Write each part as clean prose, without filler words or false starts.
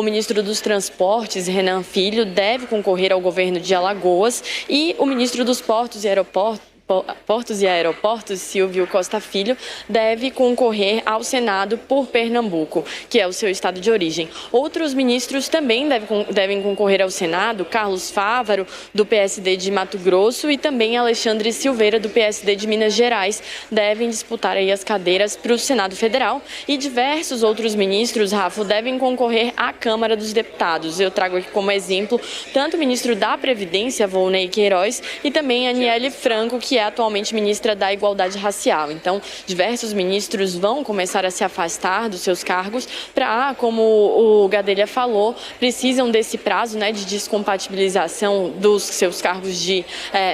O ministro dos Transportes, Renan Filho, deve concorrer ao governo de Alagoas e o ministro dos Portos e Aeroportos, Silvio Costa Filho, deve concorrer ao Senado por Pernambuco, que é o seu estado de origem. Outros ministros também devem concorrer ao Senado, Carlos Fávaro, do PSD de Mato Grosso, e também Alexandre Silveira, do PSD de Minas Gerais, devem disputar aí as cadeiras para o Senado Federal, e diversos outros ministros, Rafa, devem concorrer à Câmara dos Deputados. Eu trago aqui como exemplo tanto o ministro da Previdência, Volney Queiroz, e também Aniele Franco, que é atualmente ministra da Igualdade Racial. Então, diversos ministros vão começar a se afastar dos seus cargos para, como o Gadelha falou, precisam desse prazo, né, de descompatibilização dos seus cargos de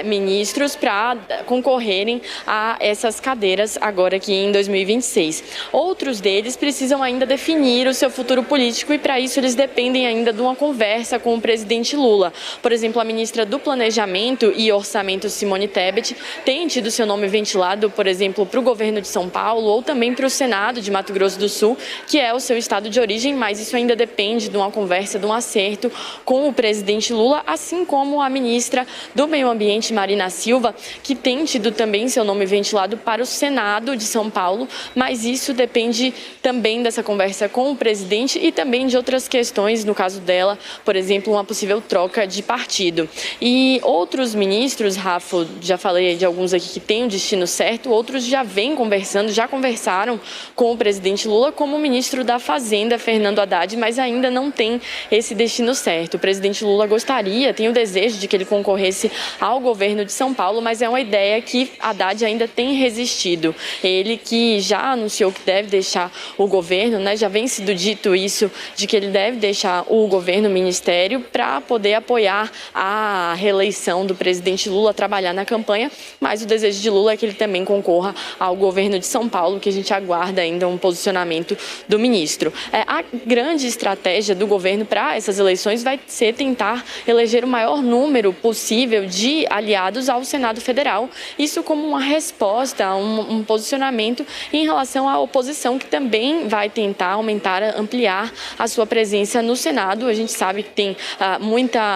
ministros para concorrerem a essas cadeiras agora aqui em 2026. Outros deles precisam ainda definir o seu futuro político e, para isso, eles dependem ainda de uma conversa com o presidente Lula. Por exemplo, a ministra do Planejamento e Orçamento, Simone Tebet, tem tido seu nome ventilado, por exemplo, para o governo de São Paulo ou também para o Senado de Mato Grosso do Sul, que é o seu estado de origem, mas isso ainda depende de uma conversa, de um acerto com o presidente Lula, assim como a ministra do Meio Ambiente, Marina Silva, que tem tido também seu nome ventilado para o Senado de São Paulo, mas isso depende também dessa conversa com o presidente e também de outras questões, no caso dela, por exemplo, uma possível troca de partido. E outros ministros, Rafa, já falei de alguns aqui que têm o destino certo, outros já vêm conversando, já conversaram com o presidente Lula, como o ministro da Fazenda, Fernando Haddad, mas ainda não tem esse destino certo. O presidente Lula gostaria, tem o desejo de que ele concorresse ao governo de São Paulo, mas é uma ideia que Haddad ainda tem resistido. Ele que já anunciou que deve deixar o governo, né, já vem sido dito isso, de que ele deve deixar o governo, o ministério, para poder apoiar a reeleição do presidente Lula, trabalhar na campanha, mas o desejo de Lula é que ele também concorra ao governo de São Paulo, que a gente aguarda ainda um posicionamento do ministro. A grande estratégia do governo para essas eleições vai ser tentar eleger o maior número possível de aliados ao Senado Federal, isso como uma resposta, um posicionamento em relação à oposição, que também vai tentar aumentar, ampliar a sua presença no Senado. A gente sabe que tem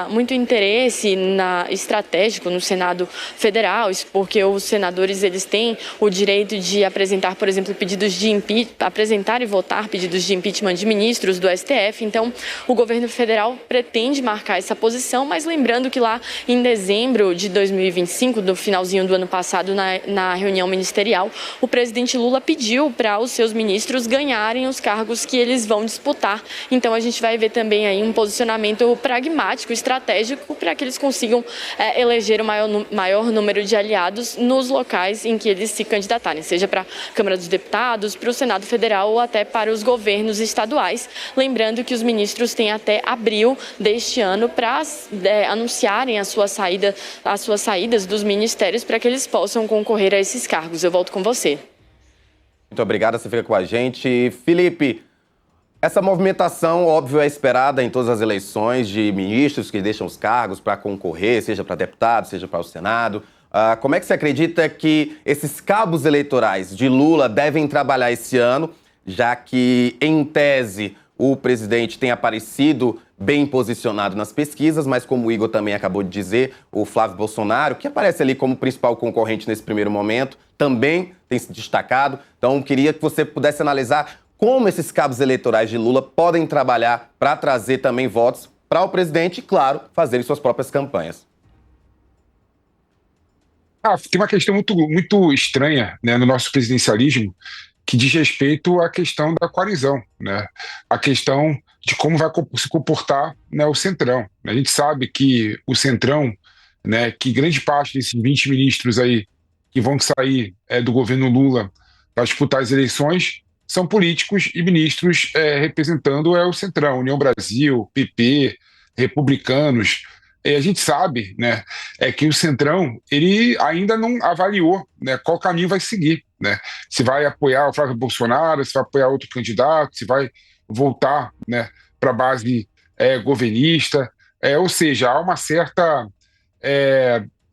muito interesse estratégico no Senado Federal, porque os senadores eles têm o direito de apresentar, por exemplo, pedidos de apresentar e votar pedidos de impeachment de ministros do STF. Então, o governo federal pretende marcar essa posição, mas lembrando que lá em dezembro de 2025, do finalzinho do ano passado, na reunião ministerial, o presidente Lula pediu para os seus ministros ganharem os cargos que eles vão disputar. Então, a gente vai ver também aí um posicionamento pragmático, estratégico, para que eles consigam eleger o maior número de aliados nos locais em que eles se candidatarem, seja para a Câmara dos Deputados, para o Senado Federal ou até para os governos estaduais. Lembrando que os ministros têm até abril deste ano para anunciarem as suas saídas dos ministérios para que eles possam concorrer a esses cargos. Eu volto com você. Muito obrigada, você fica com a gente. Felipe, essa movimentação, óbvio, é esperada em todas as eleições de ministros que deixam os cargos para concorrer, seja para deputado, seja para o Senado. Como é que você acredita que esses cabos eleitorais de Lula devem trabalhar esse ano, já que, em tese, o presidente tem aparecido bem posicionado nas pesquisas, mas como o Igor também acabou de dizer, o Flávio Bolsonaro, que aparece ali como principal concorrente nesse primeiro momento, também tem se destacado. Então, queria que você pudesse analisar como esses cabos eleitorais de Lula podem trabalhar para trazer também votos para o presidente e, claro, fazerem suas próprias campanhas. Tem uma questão muito estranha, né, no nosso presidencialismo, que diz respeito à questão da coalizão, né? A questão de como vai se comportar, né, o Centrão. A gente sabe que o Centrão, né, que grande parte desses 20 ministros aí que vão sair do governo Lula para disputar as eleições são políticos e ministros representando o Centrão, União Brasil, PP, republicanos. A gente sabe, né, que o Centrão ele ainda não avaliou, né, qual caminho vai seguir, né? Se vai apoiar o Flávio Bolsonaro, se vai apoiar outro candidato, se vai voltar, né, para a base governista. Ou seja, há uma certa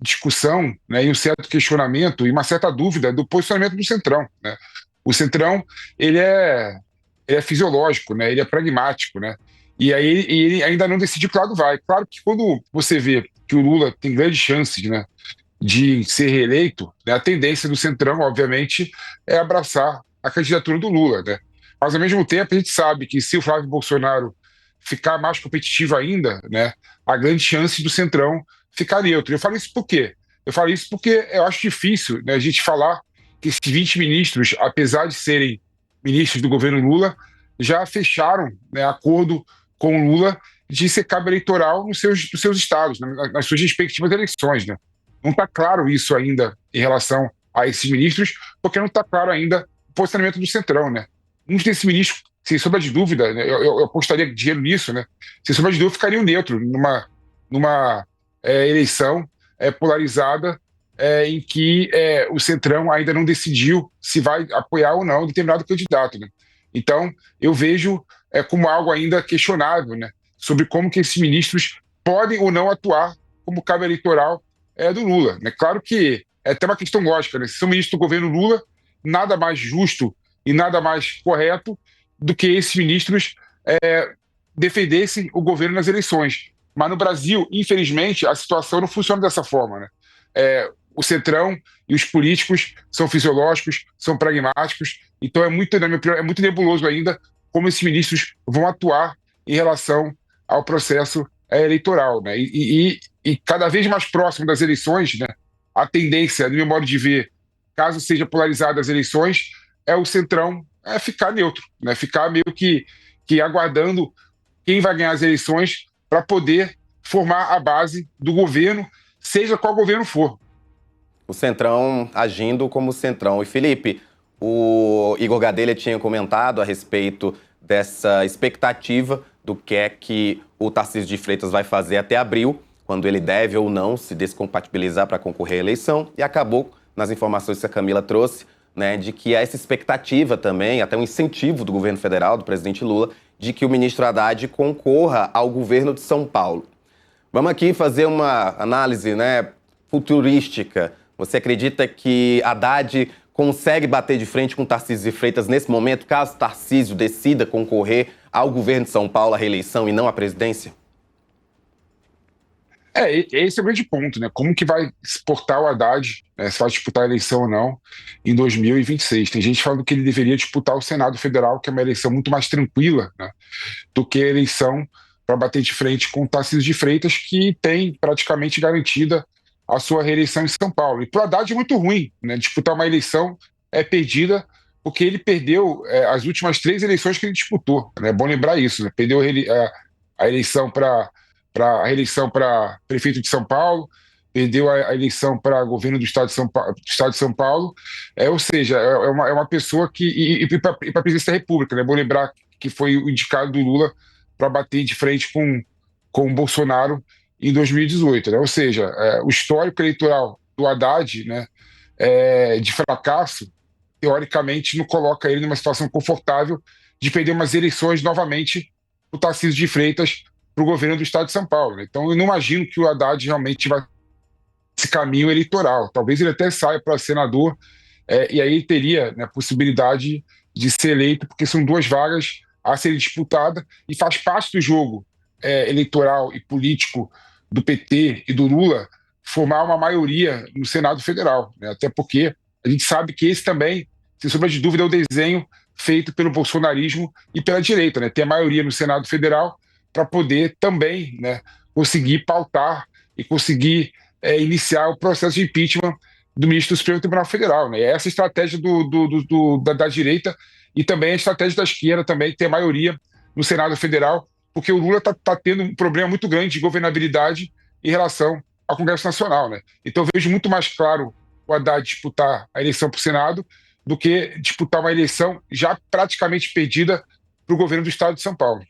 discussão, né, e um certo questionamento e uma certa dúvida do posicionamento do Centrão, né? O Centrão ele é fisiológico, né? Ele é pragmático, né? E aí ele ainda não decidiu que lado vai. Claro que quando você vê que o Lula tem grandes chances, né, de ser reeleito, né, a tendência do Centrão, obviamente, é abraçar a candidatura do Lula, né? Mas, ao mesmo tempo, a gente sabe que se o Flávio Bolsonaro ficar mais competitivo ainda, né, há grande chance do Centrão ficar neutro. Eu falo isso por quê? Eu falo isso porque eu acho difícil, né, a gente falar que esses 20 ministros, apesar de serem ministros do governo Lula, já fecharam, né, acordo com o Lula de ser cabo eleitoral nos seus estados, né, nas suas respectivas eleições, né? Não está claro isso ainda em relação a esses ministros, porque não está claro ainda o posicionamento do Centrão, né? Muitos desses ministros, sem sombra de dúvida, né, eu apostaria dinheiro nisso, né? Sem sombra de dúvida, ficariam neutro numa eleição polarizada em que o Centrão ainda não decidiu se vai apoiar ou não determinado candidato, né? Então, eu vejo como algo ainda questionável, né, sobre como que esses ministros podem ou não atuar como cabo eleitoral do Lula. É claro que é até uma questão lógica, né? Se são ministros do governo Lula, nada mais justo e nada mais correto do que esses ministros defendessem o governo nas eleições. Mas no Brasil, infelizmente, a situação não funciona dessa forma, né? O Centrão e os políticos são fisiológicos, são pragmáticos, então na minha opinião, é muito nebuloso ainda como esses ministros vão atuar em relação ao processo eleitoral, né? E cada vez mais próximo das eleições, né, a tendência, no meu modo de ver, caso seja polarizada as eleições, é o Centrão ficar neutro, né? Ficar meio que aguardando quem vai ganhar as eleições para poder formar a base do governo, seja qual governo for. O Centrão agindo como Centrão. E, Felipe, o Igor Gadelha tinha comentado a respeito dessa expectativa do que é que o Tarcísio de Freitas vai fazer até abril, quando ele deve ou não se descompatibilizar para concorrer à eleição, e acabou, nas informações que a Camila trouxe, né, de que há essa expectativa também, até um incentivo do governo federal, do presidente Lula, de que o ministro Haddad concorra ao governo de São Paulo. Vamos aqui fazer uma análise, né, futurística. Você acredita que Haddad consegue bater de frente com Tarcísio de Freitas nesse momento, caso Tarcísio decida concorrer ao governo de São Paulo, à reeleição e não à presidência? Esse é o grande ponto, né? Como que vai se portar o Haddad, né, se vai disputar a eleição ou não, em 2026. Tem gente falando que ele deveria disputar o Senado Federal, que é uma eleição muito mais tranquila, né, do que a eleição para bater de frente com o Tarcísio de Freitas, que tem praticamente garantida a sua reeleição em São Paulo. E para o Haddad é muito ruim, né? Disputar uma eleição perdida, porque ele perdeu as últimas 3 eleições que ele disputou. Né? É bom lembrar isso, né? Perdeu a eleição para a reeleição para prefeito de São Paulo, perdeu a eleição para governo do estado de São Paulo, ou seja, é uma pessoa que... E para a presidência da República, né? É bom lembrar que foi o indicado do Lula para bater de frente com o Bolsonaro em 2018, né? Ou seja, o histórico eleitoral do Haddad, né, de fracasso, teoricamente não coloca ele numa situação confortável de perder umas eleições novamente o Tarcísio de Freitas para o governo do estado de São Paulo, né? Então eu não imagino que o Haddad realmente vai esse caminho eleitoral. Talvez ele até saia para senador e aí ele teria, né, a possibilidade de ser eleito, porque são 2 vagas a serem disputadas e faz parte do jogo eleitoral e político do PT e do Lula formar uma maioria no Senado Federal, né? Até porque a gente sabe que esse também, sem sombra de dúvida, é o desenho feito pelo bolsonarismo e pela direita, né? Ter a maioria no Senado Federal para poder também, né, conseguir pautar e conseguir iniciar o processo de impeachment do ministro do Supremo Tribunal Federal, né? Essa estratégia da direita e também a estratégia da esquerda também ter maioria no Senado Federal, porque o Lula está tendo um problema muito grande de governabilidade em relação ao Congresso Nacional, né? Então eu vejo muito mais claro o Haddad disputar a eleição para o Senado do que disputar uma eleição já praticamente perdida para o governo do estado de São Paulo.